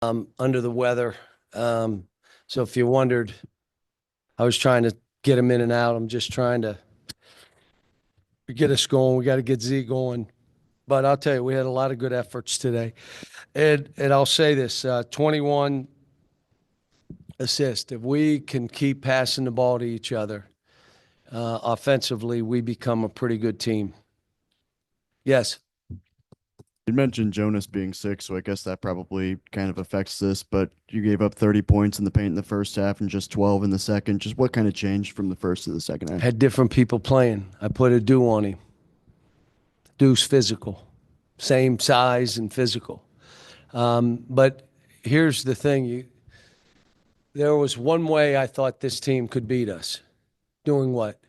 Under the weather. So if you wondered, I was trying to get him in and out. I'm just trying to get us going. We got to get Z going. But I'll tell you, we had a lot of good efforts today. And I'll say this, 21 assists. If we can keep passing the ball to each other, offensively, we become a pretty good team. Yes. You mentioned Jonas being sick, so I guess that probably kind of affects this, but you gave up 30 points in the paint in the first half and just 12 in the second. Just what kind of changed from the first to the second half? Had different people playing. I put a do on him. Du's physical, same size and physical. But here's the thing. There was one way I thought this team could beat us. Doing what?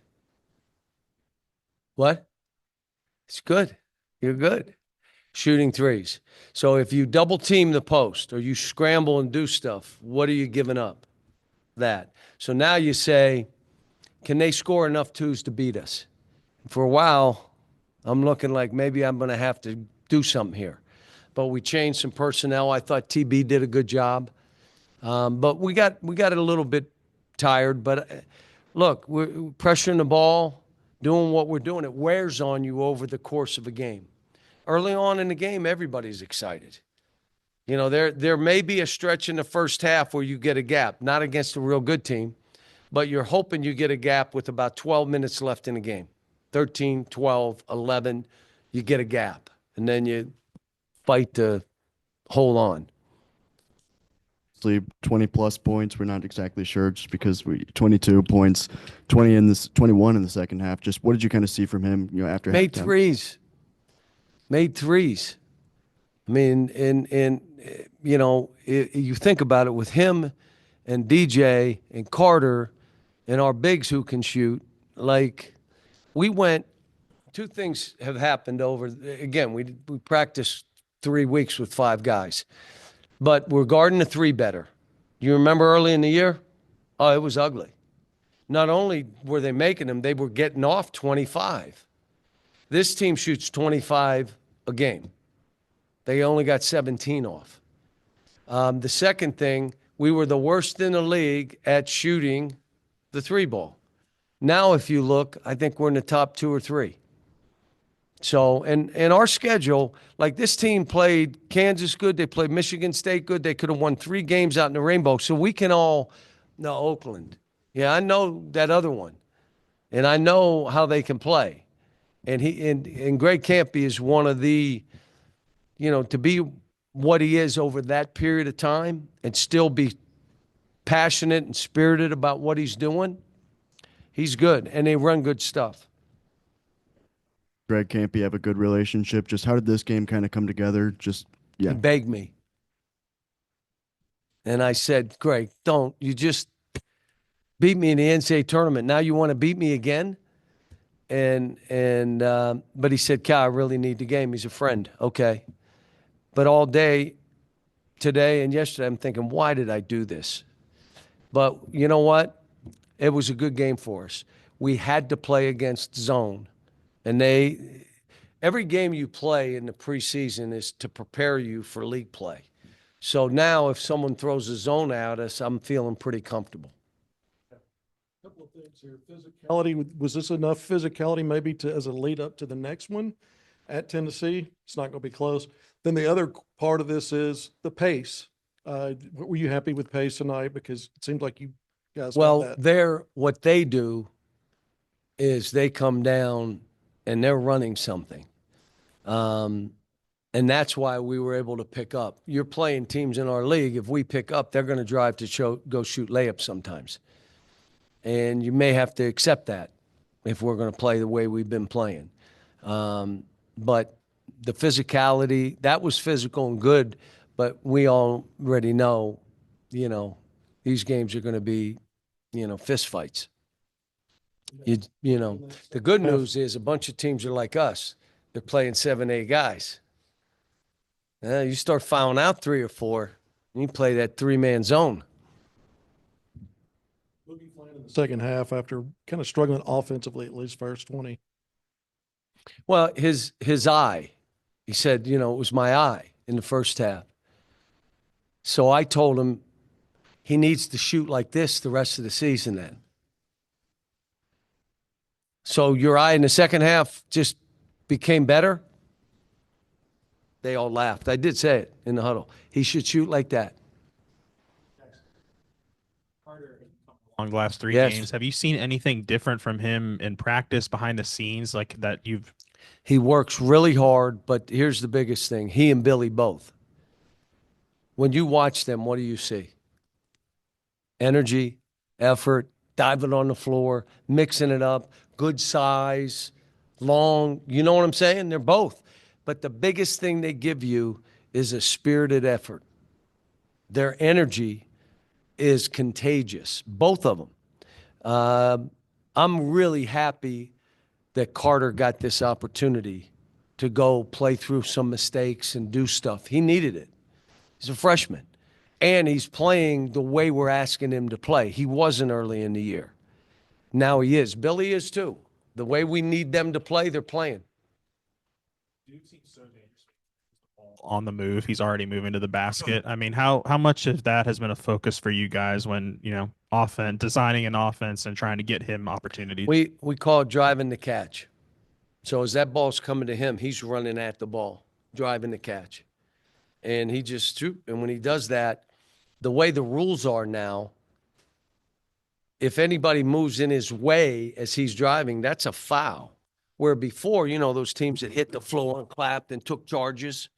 What? It's good. You're good. Shooting threes. So if you double team the post or you scramble and do stuff, what are you giving up? That. So now you say, can they score enough twos to beat us? For a while, I'm looking like maybe I'm going to have to do something here. But we changed some personnel. I thought TB did a good job. But we got a little bit tired. But look, we're pressuring the ball, doing what we're doing. It wears on you over the course of a game. Early on in the game, everybody's excited. You know, there may be a stretch in the first half where you get a gap, not against a real good team, but you're hoping you get a gap with about 12 minutes left in the game. 13, 12, 11, you get a gap. And then you fight to hold on. 20 plus points. We're not exactly sure just because 22 points, 20 in this 21 in the second half. Just what did you kind of see from him, after Made halftime? threes. Made threes. I mean, you think about it with him and DJ and Carter and our bigs who can shoot, like two things have happened again, we practiced 3 weeks with 5 guys, but we're guarding the three better. You remember early in the year? Oh, it was ugly. Not only were they making them, they were getting off 25. This team shoots 25 a game. They only got 17 off. The second thing, we were the worst in the league at shooting the three ball. Now, if you look, I think we're in the top 2 or 3. So, and our schedule, like this team played Kansas good. They played Michigan State good. They could have won 3 games out in the Rainbow. So we can all, no, Oakland. Yeah, I know that other one. And I know how they can play. And Greg Campy is one of the, to be what he is over that period of time and still be passionate and spirited about what he's doing, he's good. And they run good stuff. Greg Campy have a good relationship. Just how did this game kind of come together? He begged me. And I said, Greg, don't. You just beat me in the NCAA tournament. Now you want to beat me again? But he said, Cal, I really need the game. He's a friend. Okay. But all day today and yesterday, I'm thinking, why did I do this? But you know what? It was a good game for us. We had to play against zone. And every game you play in the preseason is to prepare you for league play. So now if someone throws a zone at us, I'm feeling pretty comfortable. Couple of things here. Physicality, was this enough physicality maybe as a lead up to the next one at Tennessee? It's not going to be close. Then the other part of this is the pace. Were you happy with pace tonight? Because it seems like you guys Well, what they do is they come down and they're running something. And that's why we were able to pick up. You're playing teams in our league. If we pick up, they're going to drive to go shoot layups sometimes. And you may have to accept that if we're going to play the way we've been playing. But the physicality, that was physical and good, but we already know, these games are going to be, fist fights. The good news is a bunch of teams are like us. They're playing 7, 8 guys. You start fouling out 3 or 4, and you play that 3-man zone. in the second half after kind of struggling offensively, at least first 20. Well, his eye, he said, it was my eye in the first half. So I told him he needs to shoot like this the rest of the season then. So Uriah in the second half just became better. They all laughed. I did say it in the huddle. He should shoot like that. Along the last three Yes. games, have you seen anything different from him in practice, behind the scenes, like that you've? He works really hard, but here's the biggest thing. He and Billy both. When you watch them, what do you see? Energy, effort, diving on the floor, mixing it up, good size, long. You know what I'm saying? They're both. But the biggest thing they give you is a spirited effort. Their energy is contagious, both of them. I'm really happy that Carter got this opportunity to go play through some mistakes and do stuff. He needed it. He's a freshman. And he's playing the way we're asking him to play. He wasn't early in the year. Now he is. Billy is too. The way we need them to play, they're playing. On the move, he's already moving to the basket. I mean, how much of that has been a focus for you guys when, designing an offense and trying to get him opportunities? We call it driving the catch. So as that ball's coming to him, he's running at the ball, driving the catch. And he just shoot. And when he does that, the way the rules are now, if anybody moves in his way as he's driving, that's a foul. Where before, those teams that hit the floor and clapped and took charges,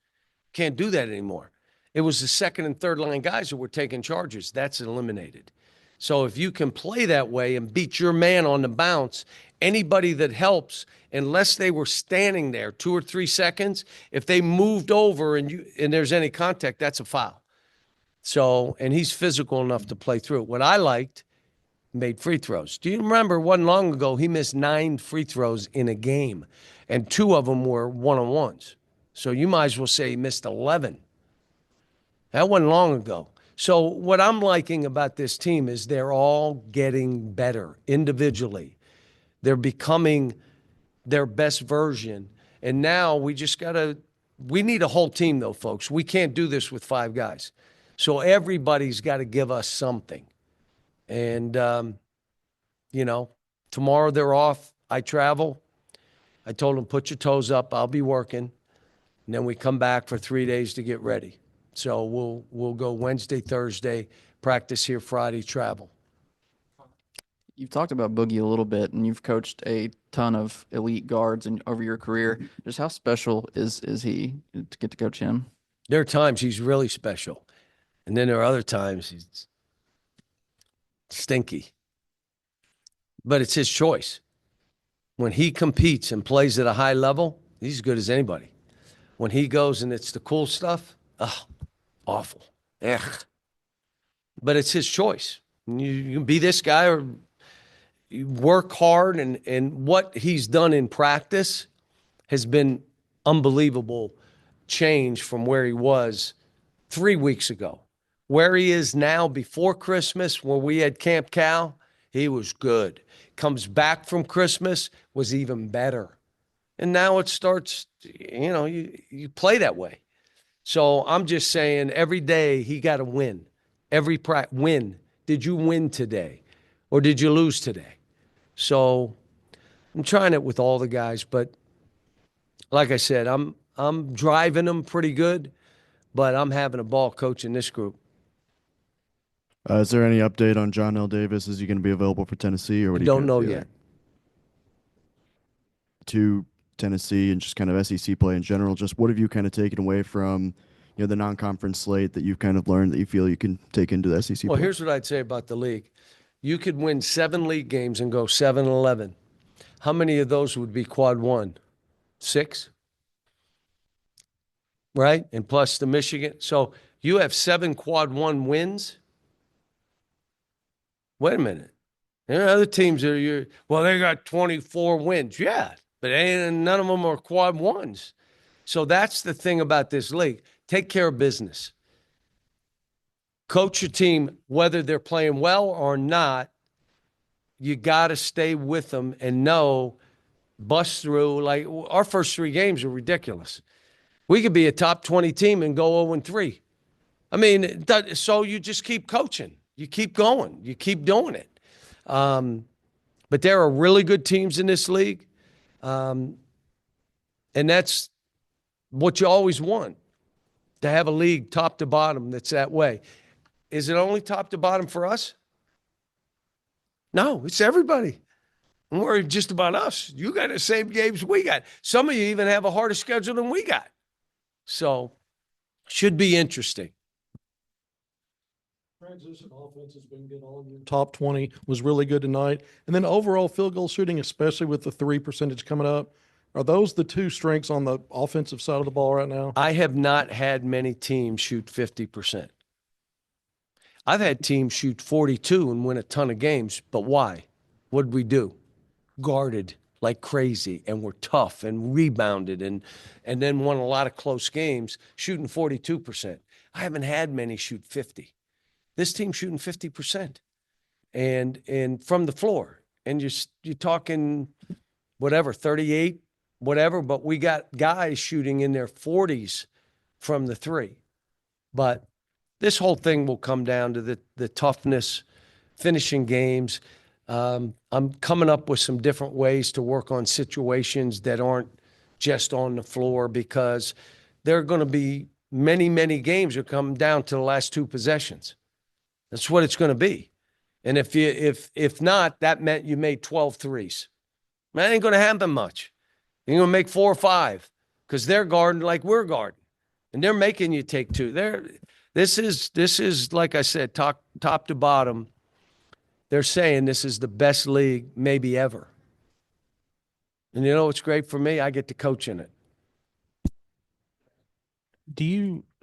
can't do that anymore. It was the second and third line guys who were taking charges. That's eliminated. So if you can play that way and beat your man on the bounce, anybody that helps, unless they were standing there 2 or 3 seconds, if they moved over and there's any contact, that's a foul. So, and he's physical enough to play through it. What I liked, made free throws. Do you remember wasn't long ago he missed 9 free throws in a game, and 2 of them were one-on-ones. So you might as well say he missed 11. That wasn't long ago. So what I'm liking about this team is they're all getting better individually. They're becoming their best version. And now we need a whole team though, folks. We can't do this with 5 guys. So everybody's got to give us something. And, tomorrow they're off. I travel. I told them, put your toes up. I'll be working. And then we come back for 3 days to get ready. So we'll go Wednesday, Thursday, practice here Friday, travel. You've talked about Boogie a little bit, and you've coached a ton of elite guards over your career. Just how special is he to get to coach him? There are times he's really special. And then there are other times he's stinky. But it's his choice. When he competes and plays at a high level, he's as good as anybody. When he goes and it's the cool stuff, awful. Ugh. But it's his choice. You can be this guy or you work hard, and what he's done in practice has been unbelievable change from where he was 3 weeks ago. Where he is now before Christmas, where we had Camp Cal, he was good. Comes back from Christmas, was even better. And now it starts, you play that way. So I'm just saying every day he got to win. Every win. Did you win today? Or did you lose today? So I'm trying it with all the guys, but like I said, I'm driving them pretty good, but I'm having a ball coaching this group. Is there any update on John L. Davis? Is he going to be available for Tennessee, or what? Don't know yet. To Tennessee and just kind of SEC play in general, just what have you kind of taken away from the non-conference slate that you've kind of learned that you feel you can take into the SEC? Well, play? here's what I'd say about the league. You could win 7 league games and go 7-11. How many of those would be quad 1? 6? Right? And plus the Michigan. So you have 7 quad 1 wins. Wait a minute. There are other teams that they got 24 wins. Yeah, but none of them are quad 1s. So that's the thing about this league. Take care of business. Coach your team, whether they're playing well or not. You got to stay with them and bust through. Like our first 3 games are ridiculous. We could be a top 20 team and go 0-3. I mean, so you just keep coaching. You keep going. You keep doing it. But there are really good teams in this league. And that's what you always want, to have a league top to bottom that's that way. Is it only top to bottom for us? No, it's everybody. Don't worry just about us. You got the same games we got. Some of you even have a harder schedule than we got. So, should be interesting. Transition offense has been good all year. Top 20 was really good tonight. And then overall field goal shooting, especially with the 3% coming up. Are those the two strengths on the offensive side of the ball right now? I have not had many teams shoot 50%. I've had teams shoot 42 and win a ton of games, but why? What did we do? Guarded like crazy, and we're tough and rebounded and then won a lot of close games shooting 42%. I haven't had many shoot 50. This team shooting 50% and from the floor. And you're talking whatever, 38, whatever, but we got guys shooting in their 40s from the three. But this whole thing will come down to the toughness, finishing games. I'm coming up with some different ways to work on situations that aren't just on the floor, because there are going to be many, many games that come down to the last two possessions. That's what it's going to be. And if not, that meant you made 12 threes. That ain't going to happen much. You're going to make 4 or 5 because they're guarding like we're guarding, and they're making you take 2. This is like I said, top to bottom. They're saying this is the best league maybe ever. And you know what's great for me? I get to coach in it.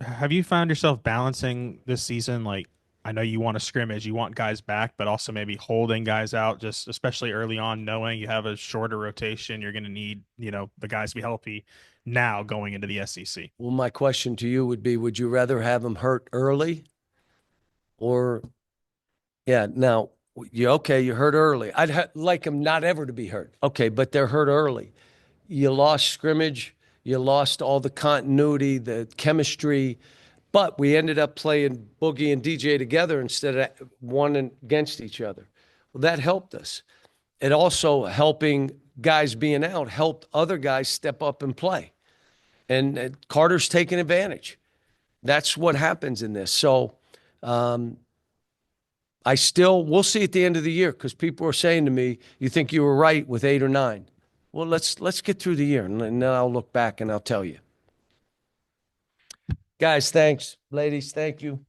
Have you found yourself balancing this season? Like, I know you want a scrimmage, you want guys back, but also maybe holding guys out, just especially early on, knowing you have a shorter rotation, you're going to need, the guys to be healthy now going into the SEC. Well, my question to you would be, would you rather have them hurt early or, now, you hurt early. I'd like them not ever to be hurt. Okay, but they're hurt early. You lost scrimmage. You lost all the continuity, the chemistry. But we ended up playing Boogie and DJ together instead of one against each other. Well, that helped us. It also, helping guys being out, helped other guys step up and play. And Carter's taking advantage. That's what happens in this. So we'll see at the end of the year, because people are saying to me, you think you were right with 8 or 9. Well, let's get through the year, and then I'll look back and I'll tell you. Guys, thanks. Ladies, thank you.